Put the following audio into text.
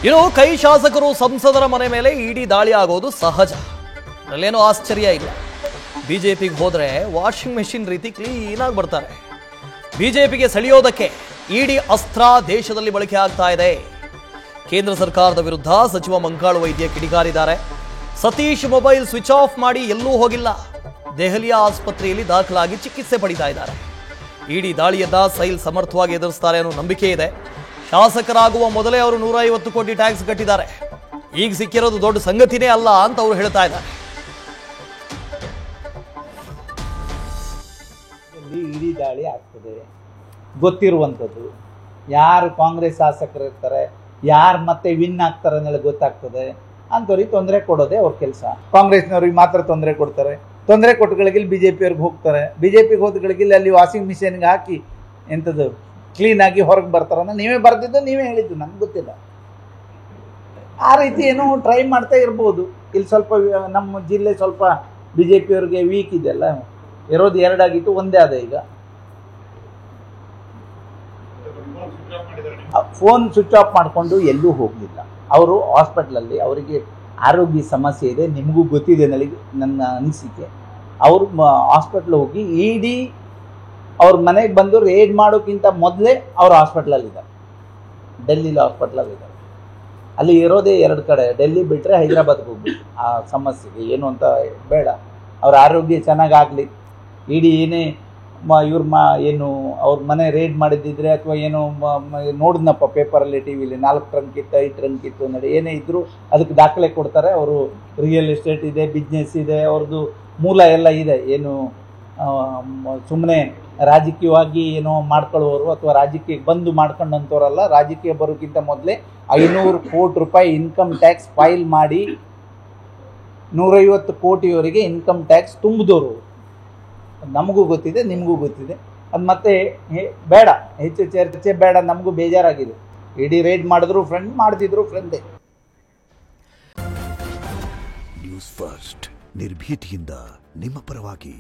ಇನ್ನು ಕೈ ಶಾಸಕರು ಸಂಸದರ ಮನೆ ಮೇಲೆ ಇಡಿ ದಾಳಿ ಆಗೋದು ಸಹಜ, ಅಲ್ಲೇನೂ ಆಶ್ಚರ್ಯ ಇಲ್ಲ. ಬಿಜೆಪಿಗೆ ಹೋದ್ರೆ ವಾಷಿಂಗ್ ಮೆಷಿನ್ ರೀತಿ ಕ್ಲೀನ್ ಆಗಿ ಬರ್ತಾರೆ. ಬಿಜೆಪಿಗೆ ಸೆಳೆಯೋದಕ್ಕೆ ಇಡಿ ಅಸ್ತ್ರ ದೇಶದಲ್ಲಿ ಬಳಕೆ ಆಗ್ತಾ ಇದೆ. ಕೇಂದ್ರ ಸರ್ಕಾರದ ವಿರುದ್ಧ ಸಚಿವ ಮಂಕಾಳು ವೈದ್ಯ ಕಿಡಿಕಾರಿದ್ದಾರೆ. ಸತೀಶ್ ಮೊಬೈಲ್ ಸ್ವಿಚ್ ಆಫ್ ಮಾಡಿ ಎಲ್ಲೂ ಹೋಗಿಲ್ಲ, ದೆಹಲಿಯ ಆಸ್ಪತ್ರೆಯಲ್ಲಿ ದಾಖಲಾಗಿ ಚಿಕಿತ್ಸೆ ಪಡಿತಾ ಇದ್ದಾರೆ. ಇಡಿ ದಾಳಿಯನ್ನ ಸೈಲ್ ಸಮರ್ಥವಾಗಿ ಎದುರಿಸ್ತಾರೆ ಅನ್ನೋ ನಂಬಿಕೆ ಇದೆ. ಶಾಸಕರಾಗುವ ಮೊದಲೇ ಅವರು 150 ಕೋಟಿ ಟ್ಯಾಕ್ಸ್ ಕಟ್ಟಿದ್ದಾರೆ. ಈಗ ಸಿಕ್ಕಿರೋದು ದೊಡ್ಡ ಸಂಗತಿನೇ ಅಲ್ಲ ಅಂತ ಅವರು ಹೇಳ್ತಾ ಇದ್ದಾರೆ. ಇಡಿ ದಾಳಿ ಆಗ್ತದೆ ಗೊತ್ತಿರುವಂಥದ್ದು. ಯಾರು ಕಾಂಗ್ರೆಸ್ ಶಾಸಕರು ಇರ್ತಾರೆ, ಯಾರು ಮತ್ತೆ ವಿನ್ ಆಗ್ತಾರೆ ಅನ್ನೋದು ಗೊತ್ತಾಗ್ತದೆ. ಅಂಥವ್ರಿಗೆ ತೊಂದರೆ ಕೊಡೋದೇ ಅವ್ರ ಕೆಲಸ. ಕಾಂಗ್ರೆಸ್ನವ್ರಿಗೆ ಮಾತ್ರ ತೊಂದರೆ ಕೊಡ್ತಾರೆ. ತೊಂದರೆ ಕೊಟ್ಟಗಳಿಗೆ ಬಿಜೆಪಿಯವ್ರಿಗೆ ಹೋಗ್ತಾರೆ. ಬಿಜೆಪಿಗೆ ಹೋದಗಳಿಗೆ ಅಲ್ಲಿ ವಾಷಿಂಗ್ ಮಿಷಿನ್ಗೆ ಹಾಕಿ ಎಂಥದ್ದು ಕ್ಲೀನಾಗಿ ಹೊರಗೆ ಬರ್ತಾರನ್ನ ನೀವೇ ಬರ್ತಿದ್ದು, ನೀವೇ ಹೇಳಿದ್ದು, ನಮ್ಗೆ ಗೊತ್ತಿಲ್ಲ. ಆ ರೀತಿ ಏನೋ ಟ್ರೈ ಮಾಡ್ತಾ ಇರ್ಬೋದು. ಇಲ್ಲಿ ಸ್ವಲ್ಪ ನಮ್ಮ ಜಿಲ್ಲೆ ಸ್ವಲ್ಪ ಬಿಜೆಪಿಯವ್ರಿಗೆ ವೀಕ್ ಇದೆಲ್ಲ, ಇರೋದು 2 ಆಗಿತ್ತು, 1 ಆದ. ಈಗ ಫೋನ್ ಸ್ವಿಚ್ ಆಫ್ ಮಾಡಿಕೊಂಡು ಎಲ್ಲೂ ಹೋಗಲಿಲ್ಲ. ಅವರು ಹಾಸ್ಪಿಟ್ಲಲ್ಲಿ ಅವರಿಗೆ ಆರೋಗ್ಯ ಸಮಸ್ಯೆ ಇದೆ, ನಿಮಗೂ ಗೊತ್ತಿದೆ ನನ್ನ ಅನಿಸಿಕೆ. ಅವರು ಹಾಸ್ಪಿಟ್ಲ್ ಹೋಗಿ ಇಡೀ ಅವ್ರ ಮನೆಗೆ ಬಂದು ರೇಡ್ ಮಾಡೋಕ್ಕಿಂತ ಮೊದಲೇ ಅವ್ರು ಹಾಸ್ಪಿಟ್ಲಲ್ಲಿದ್ದಾರೆ. ಡೆಲ್ಲಿಲಿ ಹಾಸ್ಪಿಟ್ಲಲ್ಲಿದ್ದಾರೆ. ಅಲ್ಲಿ ಇರೋದೇ 2 ಕಡೆ, ಡೆಲ್ಲಿ ಬಿಟ್ಟರೆ ಹೈದರಾಬಾದ್ಗೆ ಹೋಗ್ಬೇಕು. ಆ ಸಮಸ್ಯೆಗೆ ಏನು ಅಂತ ಬೇಡ, ಅವ್ರ ಆರೋಗ್ಯ ಚೆನ್ನಾಗಾಗಲಿ. ಇಡೀ ಏನೇ ಏನು ಅವ್ರ ಮನೆ ರೇಡ್ ಮಾಡಿದ್ದಿದ್ರೆ ಅಥವಾ ಏನೋ ನೋಡಿದ್ನಪ್ಪ ಪೇಪರಲ್ಲಿ, ಟಿ ವಿಲಿ 4 ಟ್ರಂಕ್ ಇತ್ತು, 5 ಟ್ರಂಕ್ ಇತ್ತು ನೋಡಿ, ಏನೇ ಇದ್ದರೂ ಅದಕ್ಕೆ ದಾಖಲೆ ಕೊಡ್ತಾರೆ. ಅವರು ರಿಯಲ್ ಎಸ್ಟೇಟ್ ಇದೆ, ಬಿಸ್ನೆಸ್ ಇದೆ, ಅವ್ರದ್ದು ಮೂಲ ಎಲ್ಲ ಇದೆ. ಏನು ಸುಮ್ಮನೆ ರಾಜಕೀಯವಾಗಿ ಏನೋ ಮಾಡ್ಕೊಳ್ಳೋರು ಅಥವಾ ರಾಜಕೀಯಕ್ಕೆ ಬಂದು ಮಾಡ್ಕೊಂಡಂಥವ್ರಲ್ಲ. ರಾಜಕೀಯ ಬರೋಕ್ಕಿಂತ ಮೊದಲೇ 500 ಕೋಟಿ ರೂಪಾಯಿ ಇನ್ಕಮ್ ಟ್ಯಾಕ್ಸ್ ಫೈಲ್ ಮಾಡಿ 150 ಕೋಟಿಯವರಿಗೆ ಇನ್ಕಮ್ ಟ್ಯಾಕ್ಸ್ ತುಂಬಿದವರು. ನಮಗೂ ಗೊತ್ತಿದೆ, ನಿಮಗೂ ಗೊತ್ತಿದೆ. ಅದು ಮತ್ತೆ ಬೇಡ, ಹೆಚ್ಚು ಚರ್ಚೆ ಬೇಡ. ನಮಗೂ ಬೇಜಾರಾಗಿದೆ. ಇಡೀ ರೇಡ್ ಮಾಡಿದ್ರು ಫ್ರೆಂಡ್, ಮಾಡ್ತಿದ್ರು ಫ್ರೆಂಡೇ. ನ್ಯೂಸ್ ಫಸ್ಟ್, ನಿರ್ಭೀತಿಯಿಂದ ನಿಮ್ಮ ಪರವಾಗಿ.